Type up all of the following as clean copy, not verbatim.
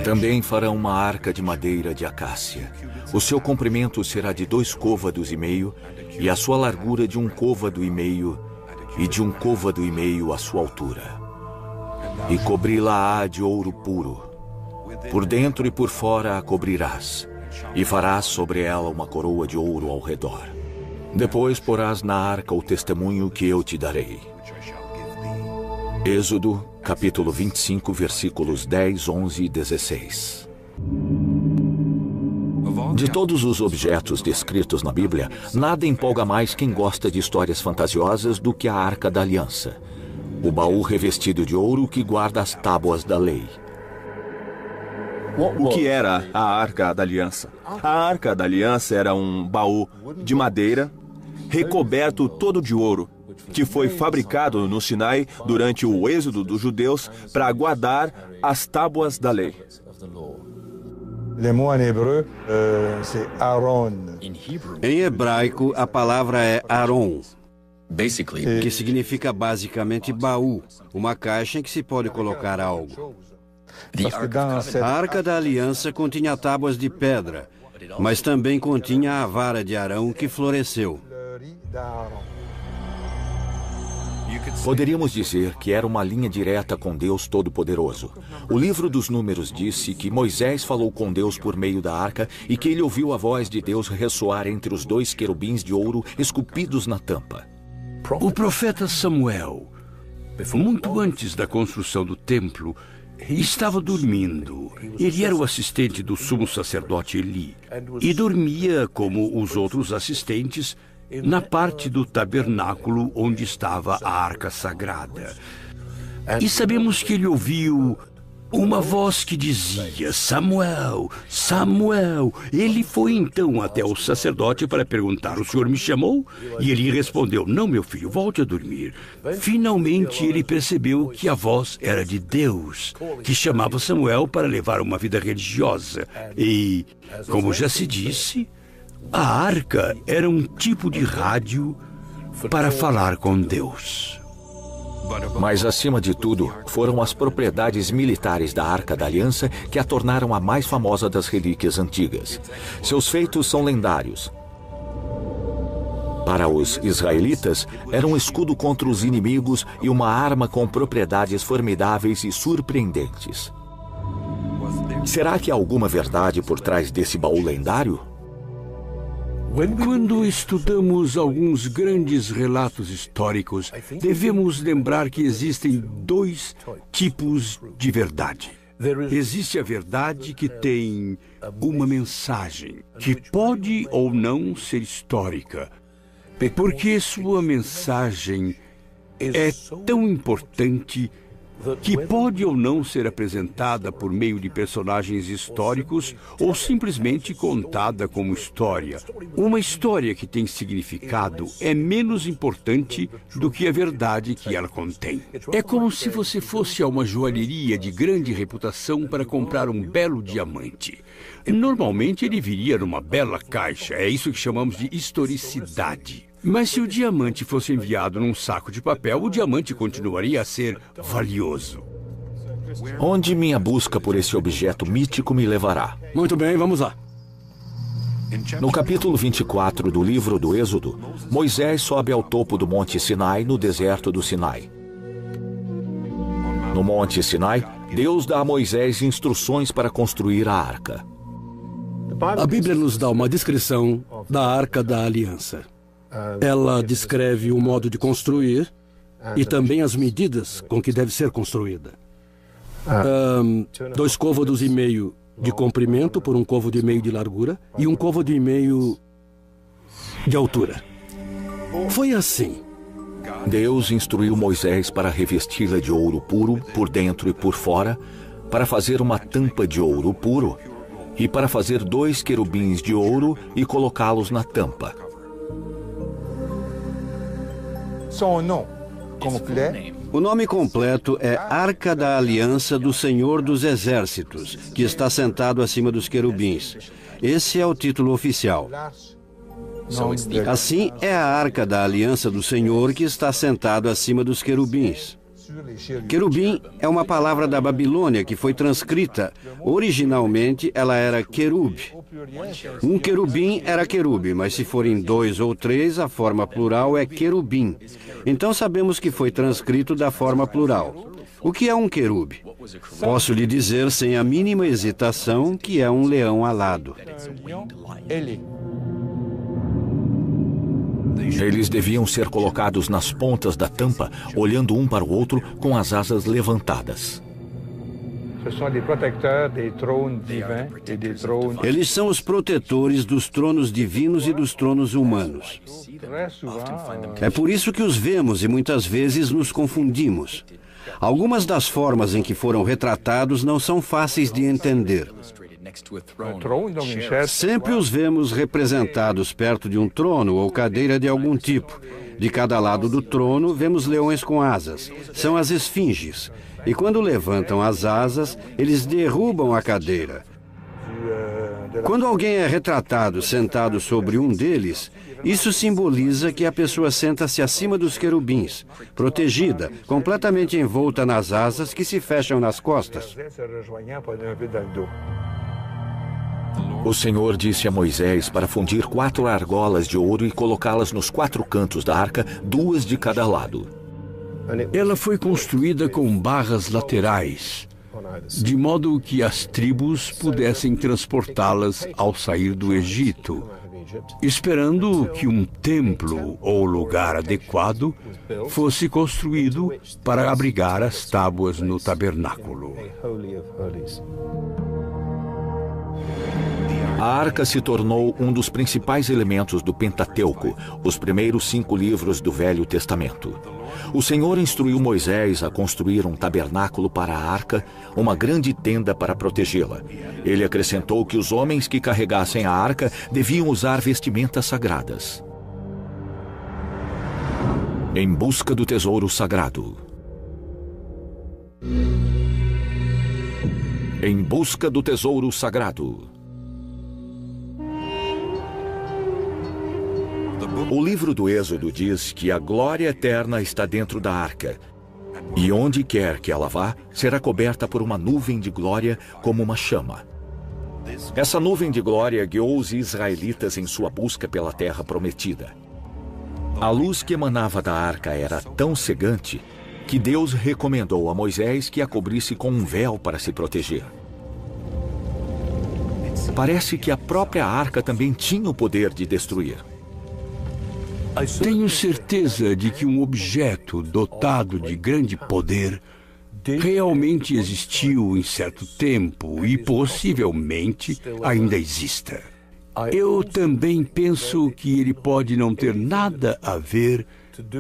Também farão uma arca de madeira de acácia. O seu comprimento será de 2 côvados e meio, e a sua largura de 1 côvado e meio, e de 1 côvado e meio a sua altura. E cobri-la-á de ouro puro. Por dentro e por fora a cobrirás, e farás sobre ela uma coroa de ouro ao redor. Depois porás na arca o testemunho que eu te darei. Êxodo, capítulo 25, versículos 10, 11 e 16. De todos os objetos descritos na Bíblia, nada empolga mais quem gosta de histórias fantasiosas do que a Arca da Aliança, o baú revestido de ouro que guarda as tábuas da lei. O que era a Arca da Aliança? A Arca da Aliança era um baú de madeira, recoberto todo de ouro, que foi fabricado no Sinai durante o êxodo dos judeus para guardar as tábuas da lei. Le mot en hébreu, c'est Aaron. Em hebraico, a palavra é Aron, que significa basicamente baú, uma caixa em que se pode colocar algo. A Arca da Aliança continha tábuas de pedra, mas também continha a vara de Arão que floresceu. Poderíamos dizer que era uma linha direta com Deus Todo-Poderoso. O livro dos Números disse que Moisés falou com Deus por meio da arca e que ele ouviu a voz de Deus ressoar entre os 2 querubins de ouro esculpidos na tampa. O profeta Samuel, muito antes da construção do templo, estava dormindo. Ele era o assistente do sumo sacerdote Eli e dormia como os outros assistentes na parte do tabernáculo onde estava a arca sagrada. E sabemos que ele ouviu uma voz que dizia: Samuel, Samuel. Ele foi então até o sacerdote para perguntar: o senhor me chamou? E ele respondeu: não, meu filho, volte a dormir. Finalmente ele percebeu que a voz era de Deus, que chamava Samuel para levar uma vida religiosa. E, como já se disse, a arca era um tipo de rádio para falar com Deus. Mas, acima de tudo, foram as propriedades militares da Arca da Aliança que a tornaram a mais famosa das relíquias antigas. Seus feitos são lendários. Para os israelitas, era um escudo contra os inimigos e uma arma com propriedades formidáveis e surpreendentes. Será que há alguma verdade por trás desse baú lendário? Quando estudamos alguns grandes relatos históricos, devemos lembrar que existem 2 tipos de verdade. Existe a verdade que tem uma mensagem, que pode ou não ser histórica, porque sua mensagem é tão importante que pode ou não ser apresentada por meio de personagens históricos ou simplesmente contada como história. Uma história que tem significado é menos importante do que a verdade que ela contém. É como se você fosse a uma joalheria de grande reputação para comprar um belo diamante. Normalmente ele viria numa bela caixa, é isso que chamamos de historicidade. Mas se o diamante fosse enviado num saco de papel, o diamante continuaria a ser valioso. Onde minha busca por esse objeto mítico me levará? Muito bem, vamos lá. No capítulo 24 do livro do Êxodo, Moisés sobe ao topo do Monte Sinai, no deserto do Sinai. No Monte Sinai, Deus dá a Moisés instruções para construir a arca. A Bíblia nos dá uma descrição da Arca da Aliança. Ela descreve o modo de construir e também as medidas com que deve ser construída. 2 côvados e meio de comprimento por 1 côvado e meio de largura e 1 côvado e meio de altura. Foi assim. Deus instruiu Moisés para revesti-la de ouro puro por dentro e por fora, para fazer uma tampa de ouro puro e para fazer 2 querubins de ouro e colocá-los na tampa. O nome completo é Arca da Aliança do Senhor dos Exércitos, que está sentado acima dos querubins. Esse é o título oficial. Assim, é a Arca da Aliança do Senhor que está sentado acima dos querubins. Querubim é uma palavra da Babilônia que foi transcrita. Originalmente, ela era querub. Um querubim era querube, mas se forem 2 ou 3, a forma plural é querubim. Então sabemos que foi transcrito da forma plural. O que é um querube? Posso lhe dizer sem a mínima hesitação que é um leão alado. Eles deviam ser colocados nas pontas da tampa, olhando um para o outro com as asas levantadas. Eles são os protetores dos tronos divinos e dos tronos humanos. É por isso que os vemos e muitas vezes nos confundimos. Algumas das formas em que foram retratados não são fáceis de entender. Sempre os vemos representados perto de um trono ou cadeira de algum tipo. De cada lado do trono, vemos leões com asas. São as esfinges. E quando levantam as asas, eles derrubam a cadeira. Quando alguém é retratado sentado sobre um deles, isso simboliza que a pessoa senta-se acima dos querubins, protegida, completamente envolta nas asas que se fecham nas costas. O Senhor disse a Moisés para fundir 4 argolas de ouro e colocá-las nos 4 cantos da arca, 2 de cada lado. Ela foi construída com barras laterais, de modo que as tribos pudessem transportá-las ao sair do Egito, esperando que um templo ou lugar adequado fosse construído para abrigar as tábuas no tabernáculo. A arca se tornou um dos principais elementos do Pentateuco, os primeiros 5 livros do Velho Testamento. O Senhor instruiu Moisés a construir um tabernáculo para a arca, uma grande tenda para protegê-la. Ele acrescentou que os homens que carregassem a arca deviam usar vestimentas sagradas. Em busca do tesouro sagrado. Em busca do tesouro sagrado. O livro do Êxodo diz que a glória eterna está dentro da arca, e onde quer que ela vá, será coberta por uma nuvem de glória como uma chama. Essa nuvem de glória guiou os israelitas em sua busca pela terra prometida. A luz que emanava da arca era tão cegante que Deus recomendou a Moisés que a cobrisse com um véu para se proteger. Parece que a própria arca também tinha o poder de destruir. Tenho certeza de que um objeto dotado de grande poder realmente existiu em certo tempo e possivelmente ainda exista. Eu também penso que ele pode não ter nada a ver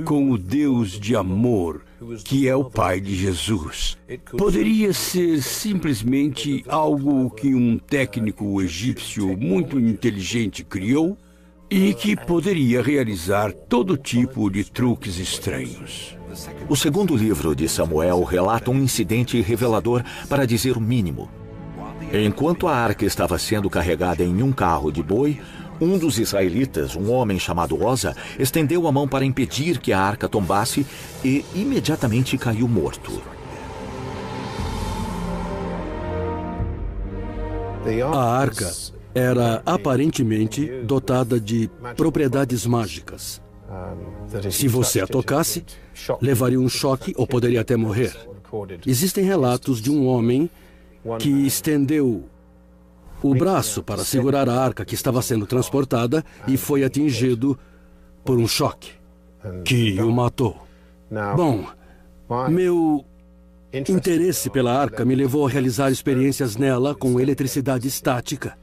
com o Deus de amor, que é o Pai de Jesus. Poderia ser simplesmente algo que um técnico egípcio muito inteligente criou e que poderia realizar todo tipo de truques estranhos. O segundo livro de Samuel relata um incidente revelador, para dizer o mínimo. Enquanto a arca estava sendo carregada em um carro de boi, um dos israelitas, um homem chamado Osa, estendeu a mão para impedir que a arca tombasse e imediatamente caiu morto. A arca era aparentemente dotada de propriedades mágicas. Se você a tocasse, levaria um choque ou poderia até morrer. Existem relatos de um homem que estendeu o braço para segurar a arca que estava sendo transportada e foi atingido por um choque que o matou. Bom, meu interesse pela arca me levou a realizar experiências nela com eletricidade estática.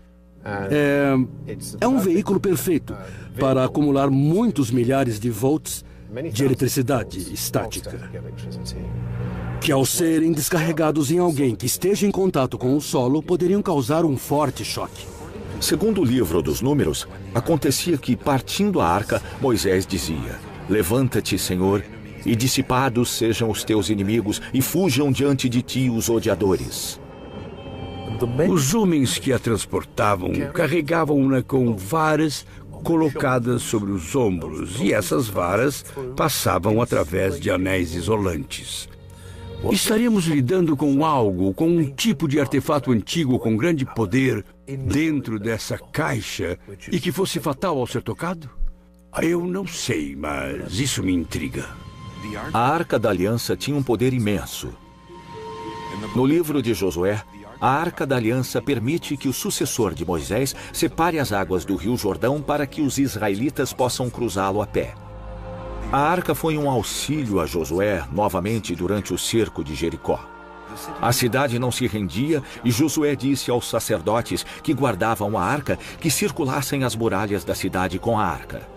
É um veículo perfeito para acumular muitos milhares de volts de eletricidade estática, que ao serem descarregados em alguém que esteja em contato com o solo, poderiam causar um forte choque. Segundo o livro dos Números, acontecia que, partindo a arca, Moisés dizia: "Levanta-te, Senhor, e dissipados sejam os teus inimigos, e fujam diante de ti os odiadores." Os homens que a transportavam carregavam-na com varas colocadas sobre os ombros, e essas varas passavam através de anéis isolantes. Estaríamos lidando com algo, com um tipo de artefato antigo com grande poder dentro dessa caixa e que fosse fatal ao ser tocado? Eu não sei, mas isso me intriga. A Arca da Aliança tinha um poder imenso. No livro de Josué, a Arca da Aliança permite que o sucessor de Moisés separe as águas do Rio Jordão para que os israelitas possam cruzá-lo a pé. A arca foi um auxílio a Josué novamente durante o cerco de Jericó. A cidade não se rendia e Josué disse aos sacerdotes que guardavam a arca que circulassem as muralhas da cidade com a arca.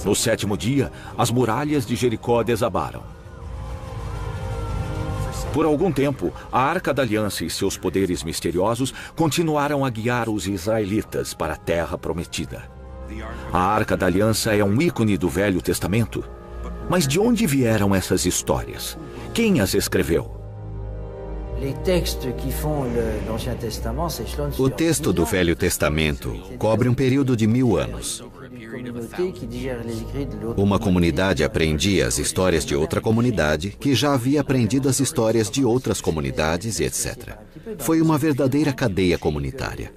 No 7º dia, as muralhas de Jericó desabaram. Por algum tempo, a Arca da Aliança e seus poderes misteriosos continuaram a guiar os israelitas para a Terra Prometida. A Arca da Aliança é um ícone do Velho Testamento. Mas de onde vieram essas histórias? Quem as escreveu? O texto do Velho Testamento cobre um período de 1000 anos. Uma comunidade aprendia as histórias de outra comunidade, que já havia aprendido as histórias de outras comunidades e etc. Foi uma verdadeira cadeia comunitária.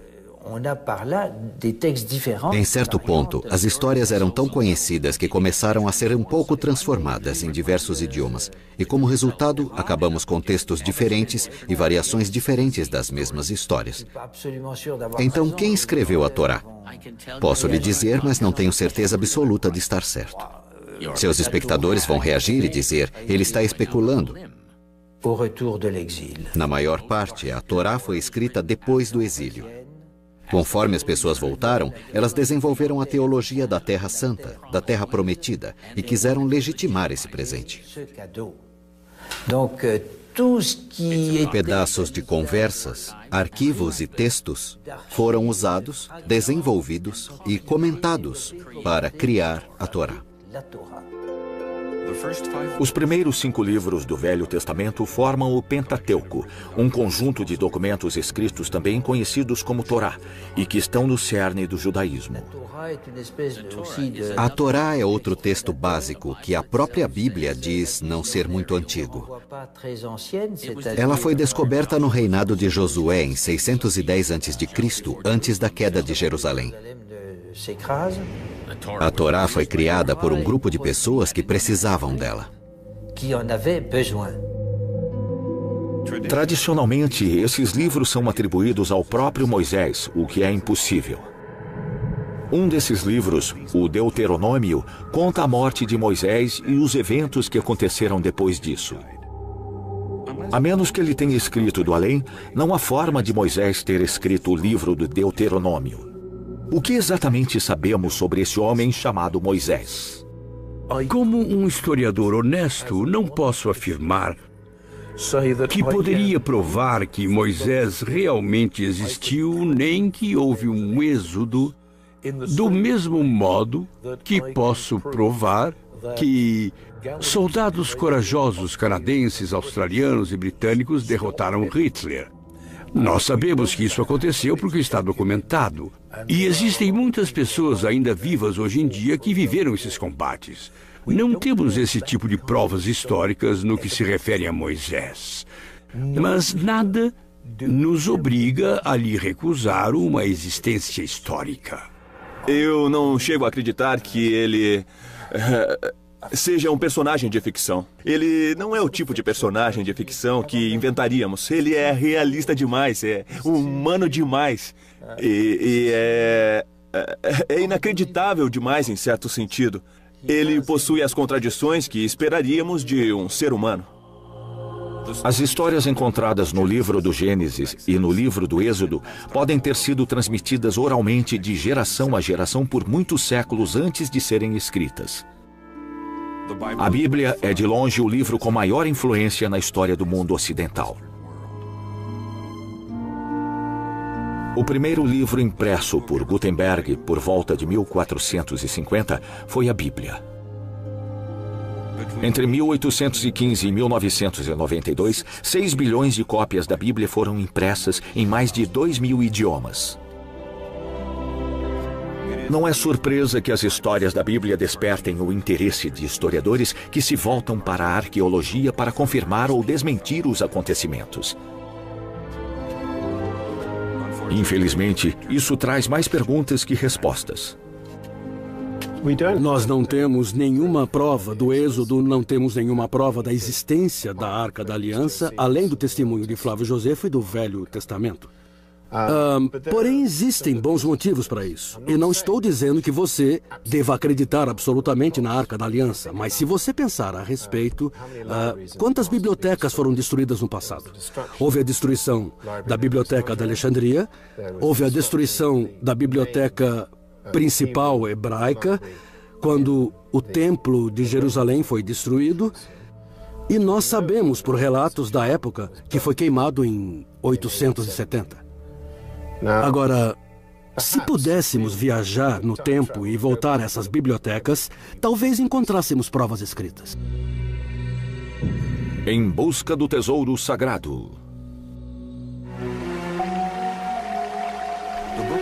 Em certo ponto, as histórias eram tão conhecidas que começaram a ser um pouco transformadas em diversos idiomas. E como resultado, acabamos com textos diferentes e variações diferentes das mesmas histórias. Então, quem escreveu a Torá? Posso lhe dizer, mas não tenho certeza absoluta de estar certo. Seus espectadores vão reagir e dizer, ele está especulando. Na maior parte, a Torá foi escrita depois do exílio. Conforme as pessoas voltaram, elas desenvolveram a teologia da Terra Santa, da Terra Prometida, e quiseram legitimar esse presente. Pedaços de conversas, arquivos e textos foram usados, desenvolvidos e comentados para criar a Torá. Os primeiros 5 livros do Velho Testamento formam o Pentateuco, um conjunto de documentos escritos também conhecidos como Torá, e que estão no cerne do judaísmo. A Torá é outro texto básico que a própria Bíblia diz não ser muito antigo. Ela foi descoberta no reinado de Josué em 610 a.C., antes da queda de Jerusalém. A Torá foi criada por um grupo de pessoas que precisavam dela. Tradicionalmente, esses livros são atribuídos ao próprio Moisés, o que é impossível. Um desses livros, o Deuteronômio, conta a morte de Moisés e os eventos que aconteceram depois disso. A menos que ele tenha escrito do além, não há forma de Moisés ter escrito o livro do Deuteronômio. O que exatamente sabemos sobre esse homem chamado Moisés? Como um historiador honesto, não posso afirmar que poderia provar que Moisés realmente existiu, nem que houve um êxodo, do mesmo modo que posso provar que soldados corajosos canadenses, australianos e britânicos derrotaram Hitler. Nós sabemos que isso aconteceu porque está documentado. E existem muitas pessoas ainda vivas hoje em dia que viveram esses combates. Não temos esse tipo de provas históricas no que se refere a Moisés. Mas nada nos obriga a lhe recusar uma existência histórica. Eu não chego a acreditar que ele seja um personagem de ficção. Ele não é o tipo de personagem de ficção que inventaríamos. Ele é realista demais, é humano demais. E é inacreditável demais em certo sentido. Ele possui as contradições que esperaríamos de um ser humano. As histórias encontradas no livro do Gênesis e no livro do Êxodo podem ter sido transmitidas oralmente de geração a geração por muitos séculos antes de serem escritas. A Bíblia é de longe o livro com maior influência na história do mundo ocidental. O primeiro livro impresso por Gutenberg por volta de 1450 foi a Bíblia. Entre 1815 e 1992, 6 bilhões de cópias da Bíblia foram impressas em mais de 2.000 idiomas. Não é surpresa que as histórias da Bíblia despertem o interesse de historiadores que se voltam para a arqueologia para confirmar ou desmentir os acontecimentos. Infelizmente, isso traz mais perguntas que respostas. Nós não temos nenhuma prova do Êxodo, não temos nenhuma prova da existência da Arca da Aliança, além do testemunho de Flávio Josefo e do Velho Testamento. Porém, existem bons motivos para isso. E não estou dizendo que você deva acreditar absolutamente na Arca da Aliança, mas se você pensar a respeito, quantas bibliotecas foram destruídas no passado? Houve a destruição da Biblioteca de Alexandria, houve a destruição da Biblioteca principal hebraica, quando o Templo de Jerusalém foi destruído, e nós sabemos por relatos da época que foi queimado em 870. Agora, se pudéssemos viajar no tempo e voltar a essas bibliotecas, talvez encontrássemos provas escritas. Em busca do tesouro sagrado.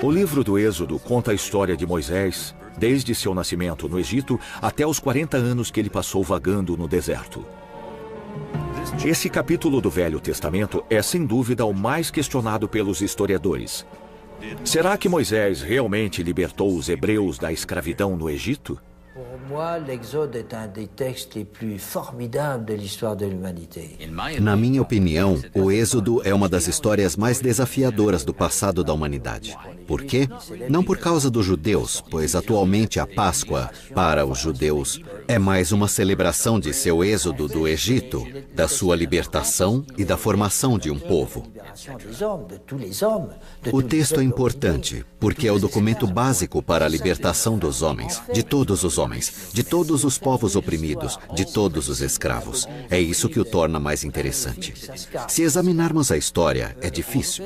O livro do Êxodo conta a história de Moisés, desde seu nascimento no Egito até os 40 anos que ele passou vagando no deserto. Esse capítulo do Velho Testamento é, sem dúvida, o mais questionado pelos historiadores. Será que Moisés realmente libertou os hebreus da escravidão no Egito? Na minha opinião, o Êxodo é uma das histórias mais desafiadoras do passado da humanidade. Por quê? Não por causa dos judeus, pois atualmente a Páscoa, para os judeus, é mais uma celebração de seu êxodo do Egito, da sua libertação e da formação de um povo. O texto é importante, porque é o documento básico para a libertação dos homens, de todos os homens, de todos os povos oprimidos, de todos os escravos. É isso que o torna mais interessante. Se examinarmos a história, é difícil.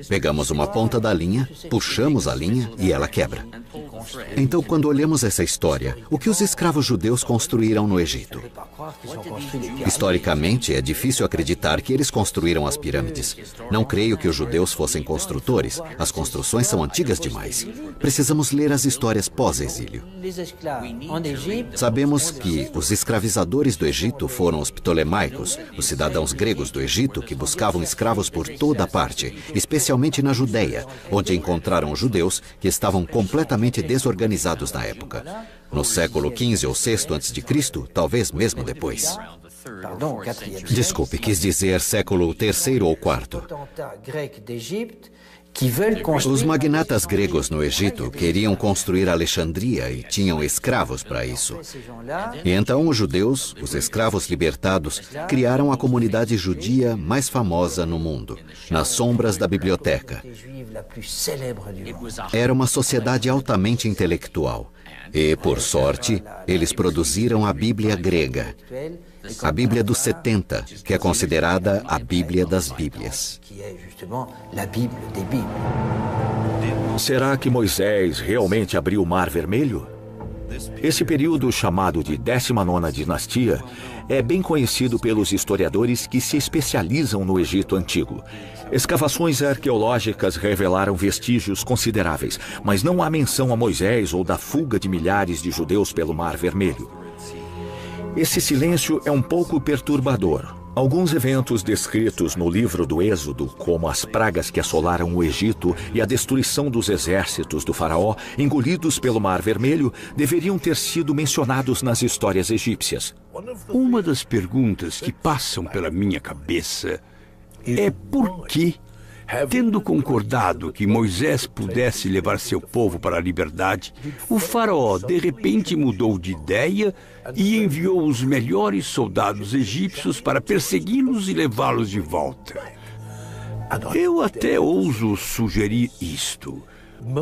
Pegamos uma ponta da linha, puxamos a linha e ela quebra. Então, quando olhamos essa história, o que os escravos judeus construíram no Egito? Historicamente, é difícil acreditar que eles construíram as pirâmides. Não creio que os judeus fossem construtores. As construções são antigas demais. Precisamos ler as histórias pós-exílio. Sabemos que os escravizadores do Egito foram os ptolemaicos, os cidadãos gregos do Egito que buscavam escravos por toda parte, especialmente na Judéia, onde encontraram judeus que estavam completamente desorganizados na época. No século XV ou VI a.C., talvez mesmo depois. Desculpe, quis dizer século III ou IV. Os magnatas gregos no Egito queriam construir Alexandria e tinham escravos para isso. E então os judeus, os escravos libertados, criaram a comunidade judia mais famosa no mundo, nas sombras da biblioteca. Era uma sociedade altamente intelectual. E, por sorte, eles produziram a Bíblia grega, a Bíblia dos 70, que é considerada a Bíblia das Bíblias. Será que Moisés realmente abriu o Mar Vermelho? Esse período, chamado de 19ª dinastia, é bem conhecido pelos historiadores que se especializam no Egito Antigo. Escavações arqueológicas revelaram vestígios consideráveis, mas não há menção a Moisés ou da fuga de milhares de judeus pelo Mar Vermelho. Esse silêncio é um pouco perturbador. Alguns eventos descritos no livro do Êxodo, como as pragas que assolaram o Egito e a destruição dos exércitos do faraó, engolidos pelo Mar Vermelho, deveriam ter sido mencionados nas histórias egípcias. Uma das perguntas que passam pela minha cabeça é por que, tendo concordado que Moisés pudesse levar seu povo para a liberdade, o faraó de repente mudou de ideia e enviou os melhores soldados egípcios para persegui-los e levá-los de volta. Eu até ouso sugerir isto.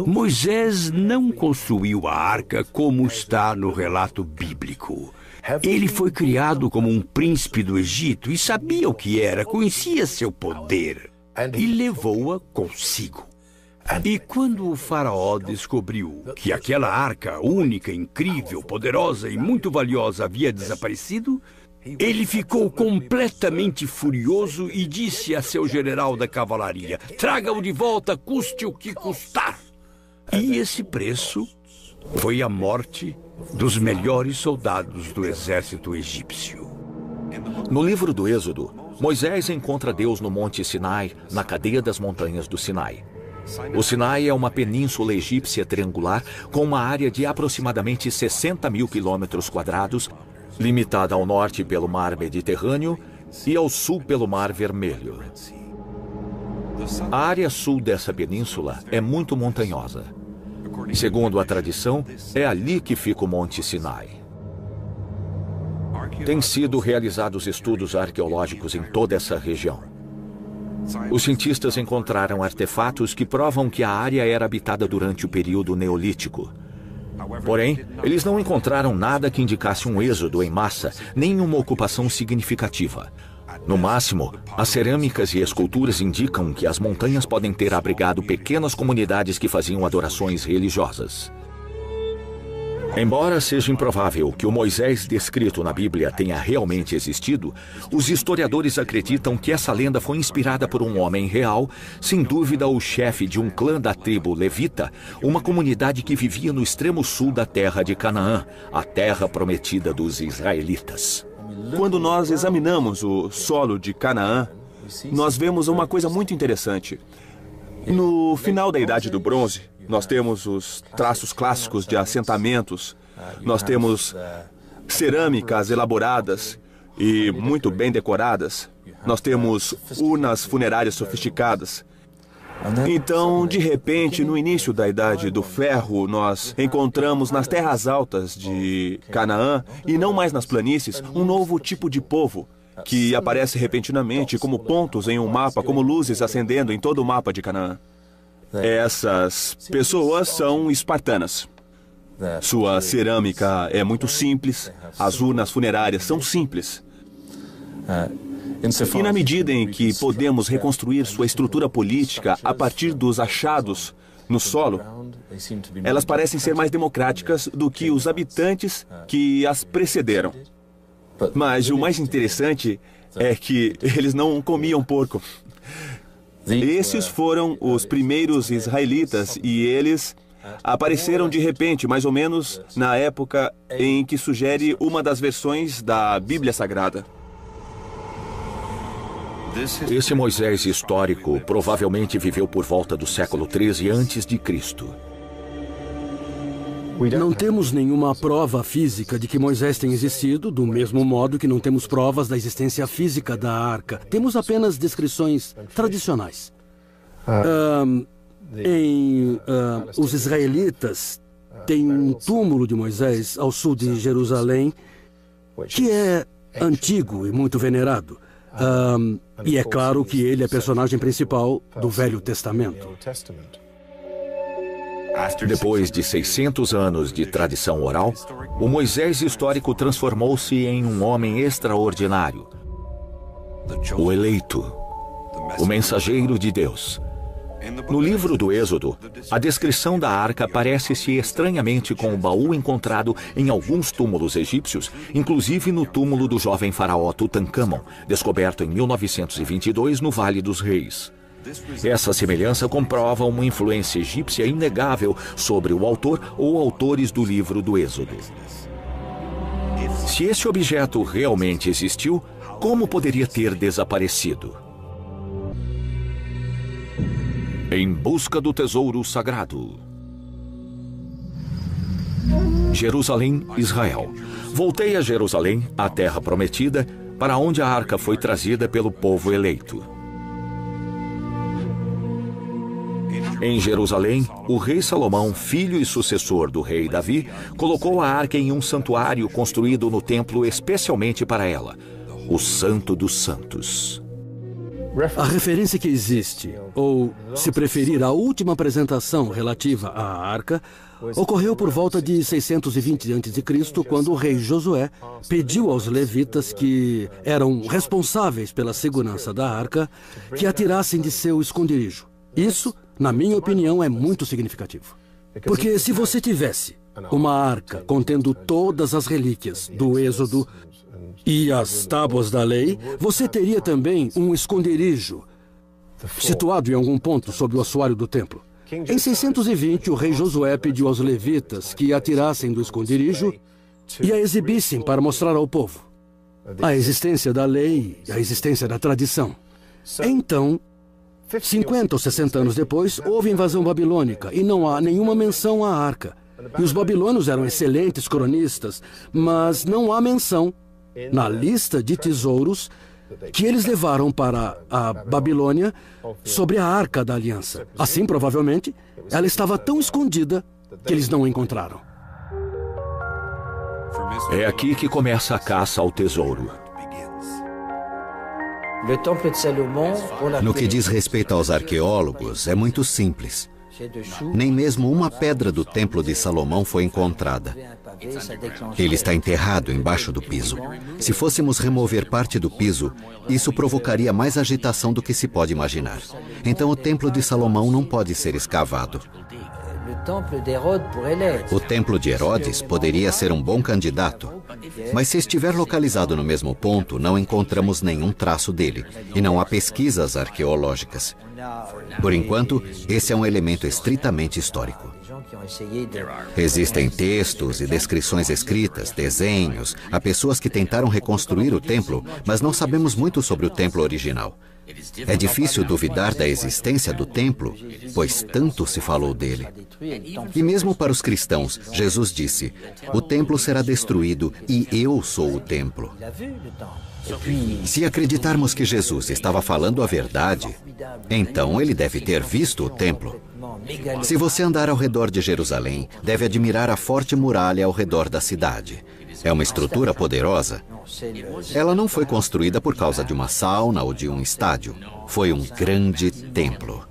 Moisés não construiu a arca como está no relato bíblico. Ele foi criado como um príncipe do Egito e sabia o que era, conhecia seu poder e levou-a consigo. E quando o faraó descobriu que aquela arca única, incrível, poderosa e muito valiosa havia desaparecido, ele ficou completamente furioso e disse a seu general da cavalaria: traga-o de volta, custe o que custar. E esse preço foi a morte dos melhores soldados do exército egípcio. No livro do Êxodo, Moisés encontra Deus no Monte Sinai, na cadeia das montanhas do Sinai. O Sinai é uma península egípcia triangular com uma área de aproximadamente 60 mil quilômetros quadrados, limitada ao norte pelo Mar Mediterrâneo e ao sul pelo Mar Vermelho. A área sul dessa península é muito montanhosa. Segundo a tradição, é ali que fica o Monte Sinai. Têm sido realizados estudos arqueológicos em toda essa região. Os cientistas encontraram artefatos que provam que a área era habitada durante o período neolítico. Porém, eles não encontraram nada que indicasse um êxodo em massa, nem uma ocupação significativa. No máximo, as cerâmicas e esculturas indicam que as montanhas podem ter abrigado pequenas comunidades que faziam adorações religiosas. Embora seja improvável que o Moisés descrito na Bíblia tenha realmente existido, os historiadores acreditam que essa lenda foi inspirada por um homem real, sem dúvida o chefe de um clã da tribo levita, uma comunidade que vivia no extremo sul da terra de Canaã, a terra prometida dos israelitas. Quando nós examinamos o solo de Canaã, nós vemos uma coisa muito interessante. No final da Idade do Bronze, nós temos os traços clássicos de assentamentos, nós temos cerâmicas elaboradas e muito bem decoradas, nós temos urnas funerárias sofisticadas. Então, de repente, no início da Idade do Ferro, nós encontramos nas terras altas de Canaã, e não mais nas planícies, um novo tipo de povo, que aparece repentinamente como pontos em um mapa, como luzes acendendo em todo o mapa de Canaã. Essas pessoas são espartanas. Sua cerâmica é muito simples, as urnas funerárias são simples. E na medida em que podemos reconstruir sua estrutura política a partir dos achados no solo, elas parecem ser mais democráticas do que os habitantes que as precederam. Mas o mais interessante é que eles não comiam porco. Esses foram os primeiros israelitas e eles apareceram de repente, mais ou menos na época em que sugere uma das versões da Bíblia Sagrada. Esse Moisés histórico provavelmente viveu por volta do século 13 a.C. Não temos nenhuma prova física de que Moisés tenha existido, do mesmo modo que não temos provas da existência física da arca. Temos apenas descrições tradicionais. Os israelitas têm um túmulo de Moisés ao sul de Jerusalém, que é antigo e muito venerado. E é claro que ele é personagem principal do Velho Testamento. Depois de 600 anos de tradição oral, o Moisés histórico transformou-se em um homem extraordinário. O eleito, o mensageiro de Deus. No livro do Êxodo, a descrição da arca parece-se estranhamente com o baú encontrado em alguns túmulos egípcios, inclusive no túmulo do jovem faraó Tutancâmon, descoberto em 1922 no Vale dos Reis. Essa semelhança comprova uma influência egípcia inegável sobre o autor ou autores do livro do Êxodo. Se esse objeto realmente existiu, como poderia ter desaparecido? Em busca do tesouro sagrado. Jerusalém, Israel. Voltei a Jerusalém, a terra prometida, para onde a arca foi trazida pelo povo eleito. Em Jerusalém, o rei Salomão, filho e sucessor do rei Davi, colocou a arca em um santuário construído no templo especialmente para ela, o Santo dos Santos. A referência que existe, ou, se preferir, a última apresentação relativa à arca, ocorreu por volta de 620 a.C., quando o rei Josué pediu aos levitas, que eram responsáveis pela segurança da arca, que a tirassem de seu esconderijo. Isso, na minha opinião, é muito significativo. Porque se você tivesse uma arca contendo todas as relíquias do Êxodo e as tábuas da lei, você teria também um esconderijo situado em algum ponto sobre o assoalho do templo. Em 620, o rei Josué pediu aos levitas que a tirassem do esconderijo e a exibissem para mostrar ao povo a existência da lei e a existência da tradição. Então, 50 ou 60 anos depois, houve invasão babilônica e não há nenhuma menção à arca. E os babilônios eram excelentes cronistas, mas não há menção na lista de tesouros que eles levaram para a Babilônia sobre a Arca da Aliança. Assim, provavelmente, ela estava tão escondida que eles não a encontraram. É aqui que começa a caça ao tesouro. No que diz respeito aos arqueólogos, é muito simples. Nem mesmo uma pedra do Templo de Salomão foi encontrada. Ele está enterrado embaixo do piso. Se fôssemos remover parte do piso, isso provocaria mais agitação do que se pode imaginar. Então o Templo de Salomão não pode ser escavado. O Templo de Herodes poderia ser um bom candidato, mas se estiver localizado no mesmo ponto, não encontramos nenhum traço dele, e não há pesquisas arqueológicas. Por enquanto, esse é um elemento estritamente histórico. Existem textos e descrições escritas, desenhos, há pessoas que tentaram reconstruir o templo, mas não sabemos muito sobre o templo original. É difícil duvidar da existência do templo, pois tanto se falou dele. E mesmo para os cristãos, Jesus disse: o templo será destruído e eu sou o templo. Se acreditarmos que Jesus estava falando a verdade, então ele deve ter visto o templo. Se você andar ao redor de Jerusalém, deve admirar a forte muralha ao redor da cidade. É uma estrutura poderosa. Ela não foi construída por causa de uma sauna ou de um estádio. Foi um grande templo.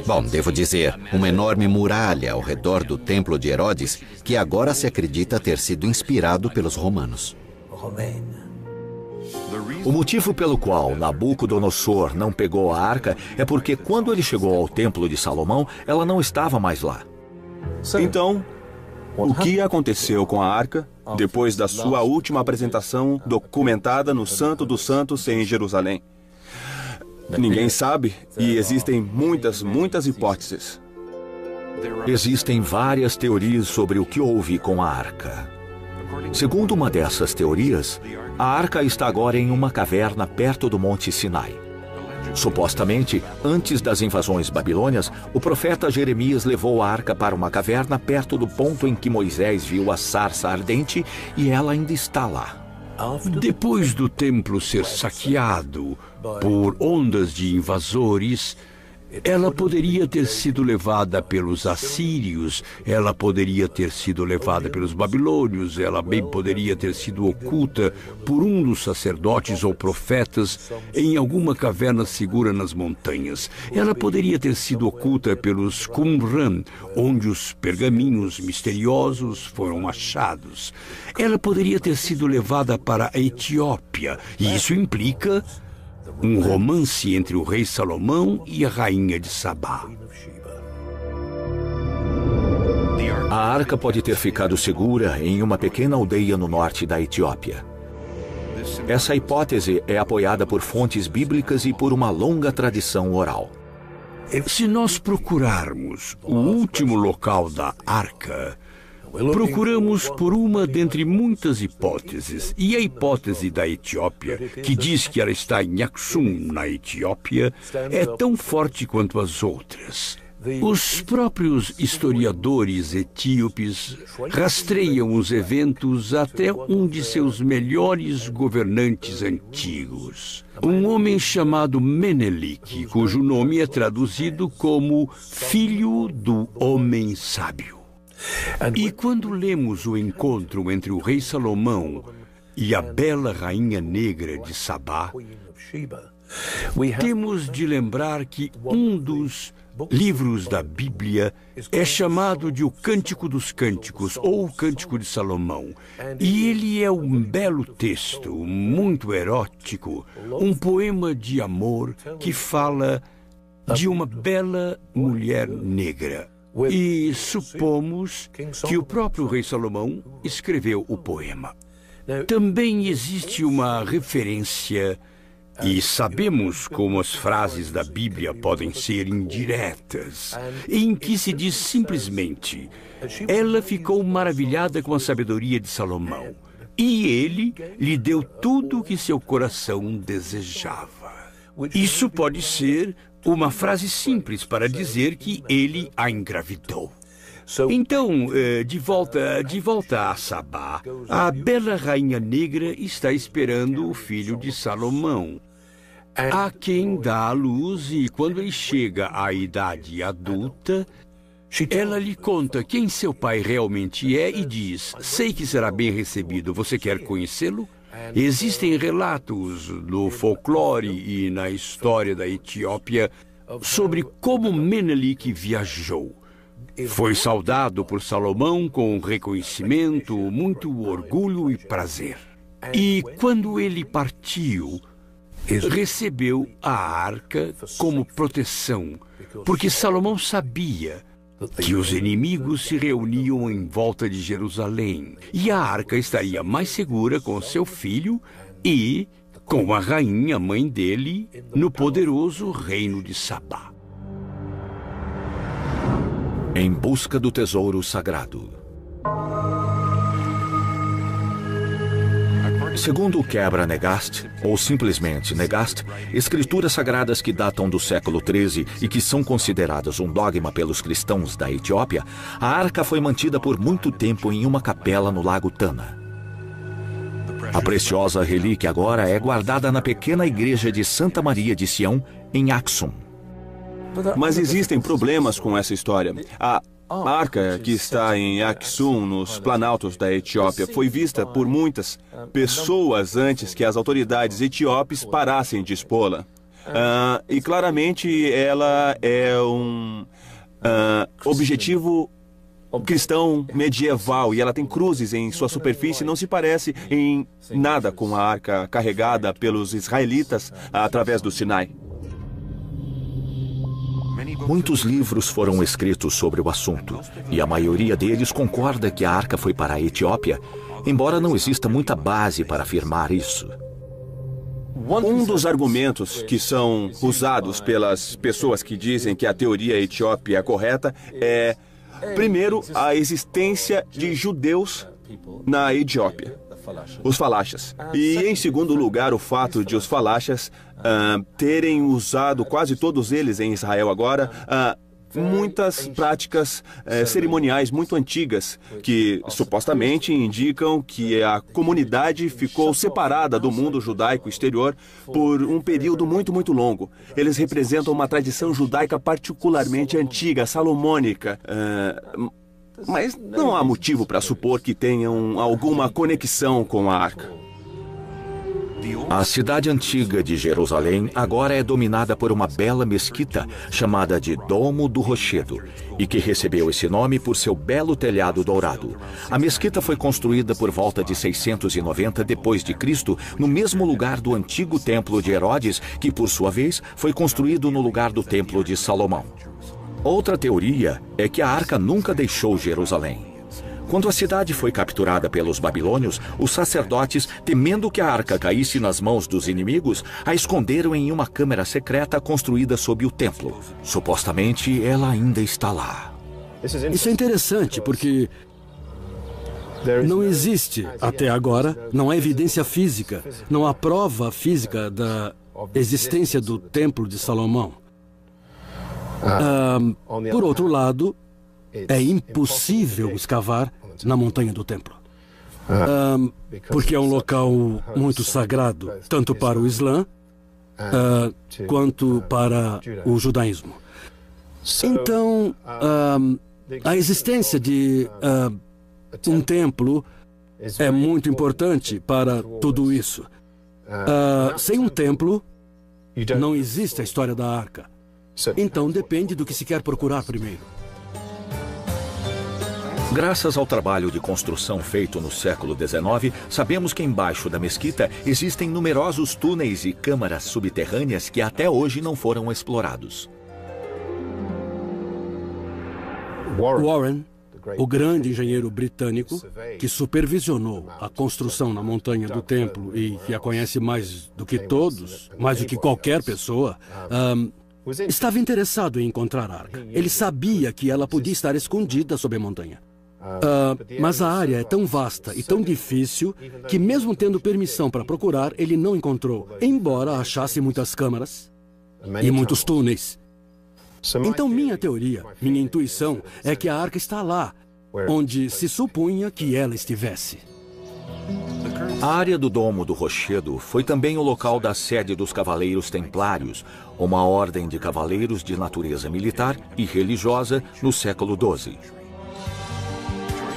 Bom, devo dizer, uma enorme muralha ao redor do templo de Herodes, que agora se acredita ter sido inspirado pelos romanos. O motivo pelo qual Nabucodonosor não pegou a arca é porque quando ele chegou ao Templo de Salomão, ela não estava mais lá. Então, o que aconteceu com a arca depois da sua última apresentação documentada no Santo dos Santos em Jerusalém? Ninguém sabe e existem muitas hipóteses. Existem várias teorias sobre o que houve com a arca. Segundo uma dessas teorias, a arca está agora em uma caverna perto do Monte Sinai. Supostamente, antes das invasões babilônias, o profeta Jeremias levou a arca para uma caverna perto do ponto em que Moisés viu a sarça ardente e ela ainda está lá. Depois do templo ser saqueado por ondas de invasores, ela poderia ter sido levada pelos assírios, ela poderia ter sido levada pelos babilônios, ela bem poderia ter sido oculta por um dos sacerdotes ou profetas em alguma caverna segura nas montanhas. Ela poderia ter sido oculta pelos Qumran, onde os pergaminhos misteriosos foram achados. Ela poderia ter sido levada para a Etiópia, e isso implica um romance entre o rei Salomão e a rainha de Sabá. A arca pode ter ficado segura em uma pequena aldeia no norte da Etiópia. Essa hipótese é apoiada por fontes bíblicas e por uma longa tradição oral. Se nós procurarmos o último local da arca, procuramos por uma dentre muitas hipóteses, e a hipótese da Etiópia, que diz que ela está em Aksum, na Etiópia, é tão forte quanto as outras. Os próprios historiadores etíopes rastreiam os eventos até um de seus melhores governantes antigos, um homem chamado Menelik, cujo nome é traduzido como Filho do Homem Sábio. E quando lemos o encontro entre o rei Salomão e a bela rainha negra de Sabá, temos de lembrar que um dos livros da Bíblia é chamado de o Cântico dos Cânticos, ou o Cântico de Salomão. E ele é um belo texto, muito erótico, um poema de amor que fala de uma bela mulher negra. E supomos que o próprio rei Salomão escreveu o poema. Também existe uma referência E sabemos como as frases da Bíblia podem ser indiretas, em que se diz simplesmente: ela ficou maravilhada com a sabedoria de Salomão, e ele lhe deu tudo o que seu coração desejava. Isso pode ser uma frase simples para dizer que ele a engravidou. Então, de volta a Sabá, a bela rainha negra está esperando o filho de Salomão, a quem dá a luz, e quando ele chega à idade adulta, ela lhe conta quem seu pai realmente é e diz: sei que será bem recebido, você quer conhecê-lo? Existem relatos no folclore e na história da Etiópia sobre como Menelik viajou. Foi saudado por Salomão com reconhecimento, muito orgulho e prazer. E quando ele partiu, recebeu a arca como proteção, porque Salomão sabia que os inimigos se reuniam em volta de Jerusalém e a arca estaria mais segura com seu filho e com a rainha mãe dele no poderoso reino de Sabá. Em busca do tesouro sagrado. Segundo o Quebra-Negast, ou simplesmente Negast, escrituras sagradas que datam do século XIII e que são consideradas um dogma pelos cristãos da Etiópia, a arca foi mantida por muito tempo em uma capela no lago Tana. A preciosa relíquia agora é guardada na pequena igreja de Santa Maria de Sião, em Aksum. Mas existem problemas com essa história. A arca que está em Aksum, nos planaltos da Etiópia, foi vista por muitas pessoas antes que as autoridades etíopes parassem de expô-la. E claramente ela é um objetivo cristão medieval e ela tem cruzes em sua superfície, não se parece em nada com a arca carregada pelos israelitas através do Sinai. Muitos livros foram escritos sobre o assunto, e a maioria deles concorda que a arca foi para a Etiópia, embora não exista muita base para afirmar isso. Um dos argumentos que são usados pelas pessoas que dizem que a teoria etíope é correta é, primeiro, a existência de judeus na Etiópia, os falachas. E, em segundo lugar, o fato de os falachas terem usado, quase todos eles em Israel agora, muitas práticas cerimoniais muito antigas que supostamente indicam que a comunidade ficou separada do mundo judaico exterior por um período muito, muito longo. Eles representam uma tradição judaica particularmente antiga, salomônica. Mas não há motivo para supor que tenham alguma conexão com a arca. A cidade antiga de Jerusalém agora é dominada por uma bela mesquita chamada de Domo do Rochedo, e que recebeu esse nome por seu belo telhado dourado. A mesquita foi construída por volta de 690 d.C., no mesmo lugar do antigo templo de Herodes, que por sua vez foi construído no lugar do templo de Salomão. Outra teoria é que a arca nunca deixou Jerusalém. Quando a cidade foi capturada pelos babilônios, os sacerdotes, temendo que a arca caísse nas mãos dos inimigos, a esconderam em uma câmara secreta construída sob o templo. Supostamente, ela ainda está lá. Isso é interessante, porque não existe, até agora, não há evidência física, não há prova física da existência do Templo de Salomão. Por outro lado, é impossível escavar na montanha do templo, porque é um local muito sagrado, tanto para o Islã quanto para o judaísmo. Então, a existência de um templo é muito importante para tudo isso. Sem um templo, não existe a história da arca. Então, depende do que se quer procurar primeiro. Graças ao trabalho de construção feito no século XIX, sabemos que embaixo da mesquita existem numerosos túneis e câmaras subterrâneas que até hoje não foram explorados. Warren, o grande engenheiro britânico que supervisionou a construção na montanha do templo e que a conhece mais do que todos, mais do que qualquer pessoa, estava interessado em encontrar a arca. Ele sabia que ela podia estar escondida sob a montanha. Mas a área é tão vasta e tão difícil que, mesmo tendo permissão para procurar, ele não encontrou, embora achasse muitas câmaras e muitos túneis. Então, minha teoria, minha intuição, é que a arca está lá, onde se supunha que ela estivesse. A área do Domo do Rochedo foi também o local da sede dos Cavaleiros Templários, uma ordem de cavaleiros de natureza militar e religiosa no século XII.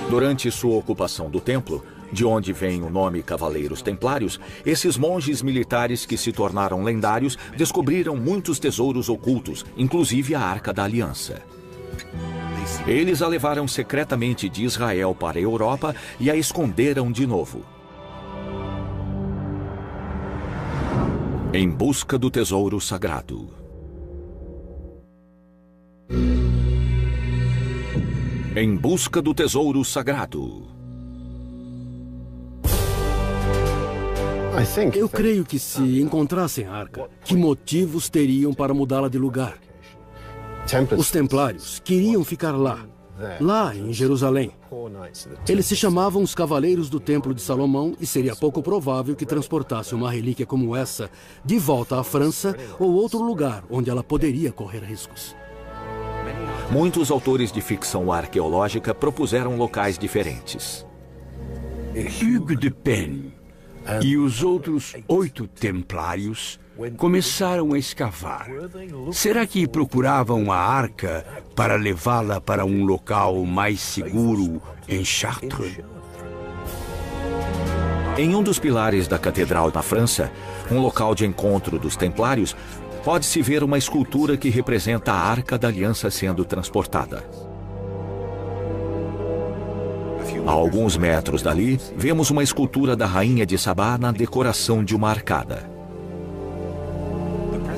Durante sua ocupação do templo, de onde vem o nome Cavaleiros Templários, esses monges militares que se tornaram lendários descobriram muitos tesouros ocultos, inclusive a Arca da Aliança. Eles a levaram secretamente de Israel para a Europa e a esconderam de novo. Em busca do tesouro sagrado. Em busca do tesouro sagrado. Eu creio que se encontrassem a arca, que motivos teriam para mudá-la de lugar? Os templários queriam ficar lá em Jerusalém. Eles se chamavam os Cavaleiros do Templo de Salomão e seria pouco provável que transportassem uma relíquia como essa de volta à França ou outro lugar onde ela poderia correr riscos. Muitos autores de ficção arqueológica propuseram locais diferentes. Hugues de Payne e os outros 8 templários começaram a escavar. Será que procuravam a arca para levá-la para um local mais seguro em Chartres? Em um dos pilares da catedral na França, um local de encontro dos templários, pode-se ver uma escultura que representa a Arca da Aliança sendo transportada. A alguns metros dali, vemos uma escultura da Rainha de Sabá na decoração de uma arcada.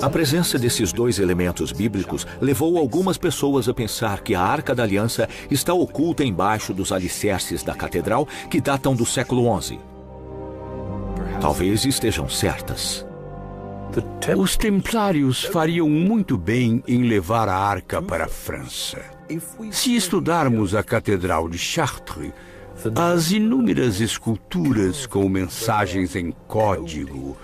A presença desses 2 elementos bíblicos levou algumas pessoas a pensar que a Arca da Aliança está oculta embaixo dos alicerces da catedral que datam do século XI. Talvez estejam certas. Os templários fariam muito bem em levar a arca para a França. Se estudarmos a Catedral de Chartres, as inúmeras esculturas com mensagens em código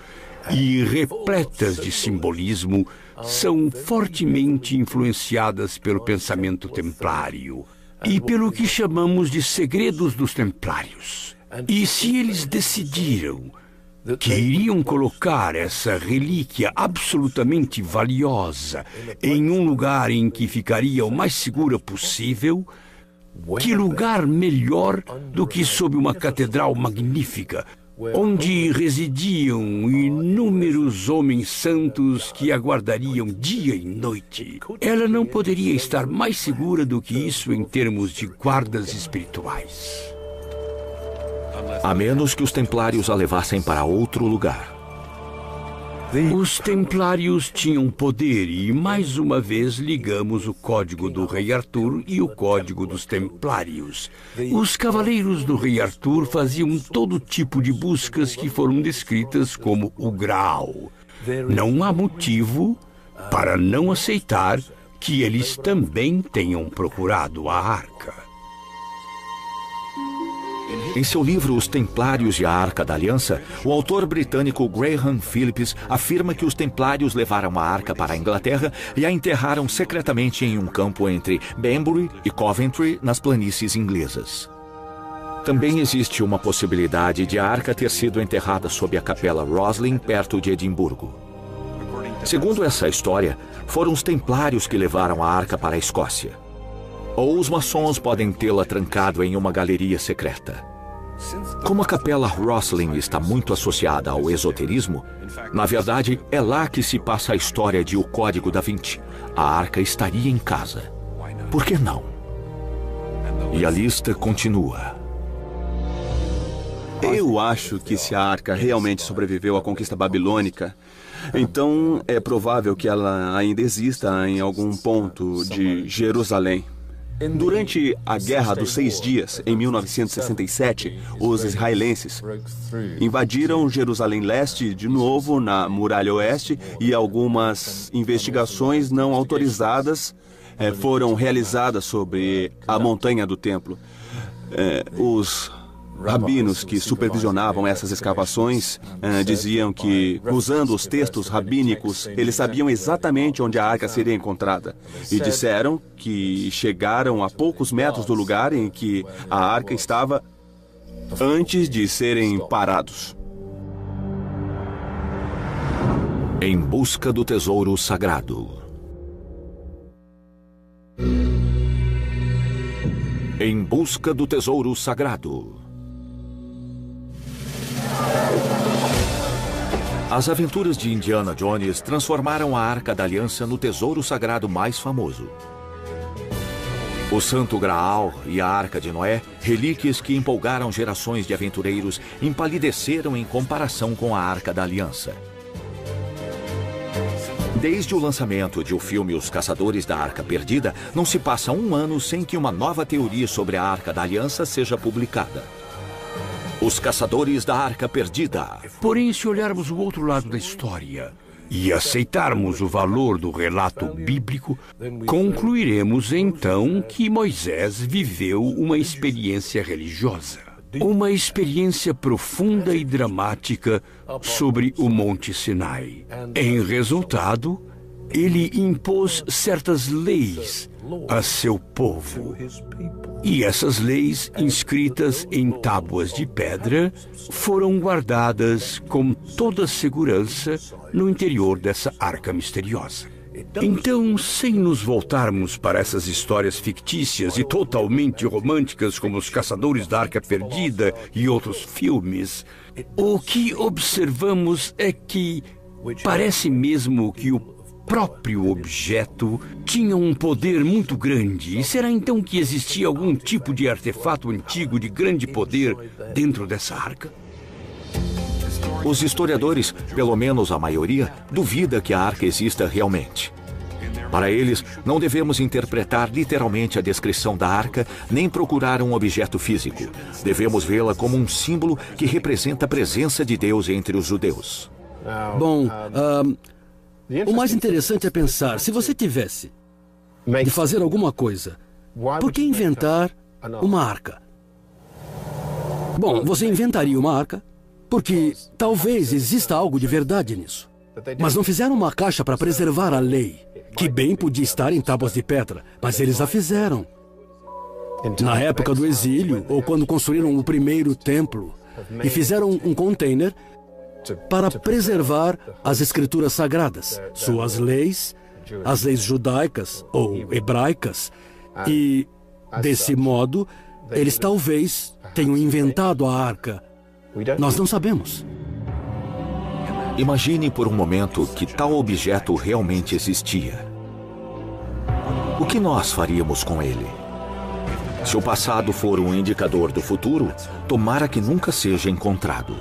e repletas de simbolismo são fortemente influenciadas pelo pensamento templário e pelo que chamamos de segredos dos templários. E se eles decidiram que iriam colocar essa relíquia absolutamente valiosa em um lugar em que ficaria o mais segura possível, que lugar melhor do que sob uma catedral magnífica, onde residiam inúmeros homens santos que aguardariam dia e noite. Ela não poderia estar mais segura do que isso em termos de guardas espirituais. A menos que os templários a levassem para outro lugar. Os templários tinham poder e, mais uma vez, ligamos o código do rei Arthur e o código dos templários. Os cavaleiros do rei Arthur faziam todo tipo de buscas que foram descritas como o Graal. Não há motivo para não aceitar que eles também tenham procurado a arca. Em seu livro Os Templários e a Arca da Aliança, o autor britânico Graham Phillips afirma que os templários levaram a arca para a Inglaterra e a enterraram secretamente em um campo entre Banbury e Coventry, nas planícies inglesas. Também existe uma possibilidade de a arca ter sido enterrada sob a capela Roslin, perto de Edimburgo. Segundo essa história, foram os templários que levaram a arca para a Escócia. Ou os maçons podem tê-la trancado em uma galeria secreta. Como a capela Roslin está muito associada ao esoterismo, na verdade é lá que se passa a história de O Código da Vinci. A arca estaria em casa. Por que não? E a lista continua. Eu acho que se a arca realmente sobreviveu à conquista babilônica, então é provável que ela ainda exista em algum ponto de Jerusalém. Durante a Guerra dos 6 Dias, em 1967, os israelenses invadiram Jerusalém Leste de novo na Muralha Oeste e algumas investigações não autorizadas foram realizadas sobre a montanha do templo. Os rabinos que supervisionavam essas escavações diziam que, usando os textos rabínicos, eles sabiam exatamente onde a arca seria encontrada. E disseram que chegaram a poucos metros do lugar em que a arca estava antes de serem parados. Em busca do tesouro sagrado. Em busca do tesouro sagrado. As aventuras de Indiana Jones transformaram a Arca da Aliança no tesouro sagrado mais famoso. O Santo Graal e a Arca de Noé, relíquias que empolgaram gerações de aventureiros, empalideceram em comparação com a Arca da Aliança. Desde o lançamento de o filme Os Caçadores da Arca Perdida, não se passa um ano sem que uma nova teoria sobre a Arca da Aliança seja publicada. Os Caçadores da Arca Perdida. Porém, se olharmos o outro lado da história e aceitarmos o valor do relato bíblico, concluiremos então que Moisés viveu uma experiência religiosa. Uma experiência profunda e dramática sobre o Monte Sinai. Em resultado, ele impôs certas leis a seu povo. E essas leis, inscritas em tábuas de pedra, foram guardadas com toda segurança no interior dessa arca misteriosa. Então, sem nos voltarmos para essas histórias fictícias e totalmente românticas como Os Caçadores da Arca Perdida e outros filmes, o que observamos é que parece mesmo que o próprio objeto tinha um poder muito grande. E será então que existia algum tipo de artefato antigo de grande poder dentro dessa arca? Os historiadores, pelo menos a maioria, duvida que a arca exista realmente. Para eles, não devemos interpretar literalmente a descrição da arca, nem procurar um objeto físico. Devemos vê-la como um símbolo que representa a presença de Deus entre os judeus. Bom, o mais interessante é pensar, se você tivesse de fazer alguma coisa, por que inventar uma arca? Bom, você inventaria uma arca porque talvez exista algo de verdade nisso. Mas não fizeram uma caixa para preservar a lei, que bem podia estar em tábuas de pedra, mas eles a fizeram. Na época do exílio, ou quando construíram o primeiro templo, e fizeram um container para preservar as escrituras sagradas, suas leis, as leis judaicas ou hebraicas, e, desse modo, eles talvez tenham inventado a arca. Nós não sabemos. Imagine por um momento que tal objeto realmente existia. O que nós faríamos com ele? Se o passado for um indicador do futuro, tomara que nunca seja encontrado.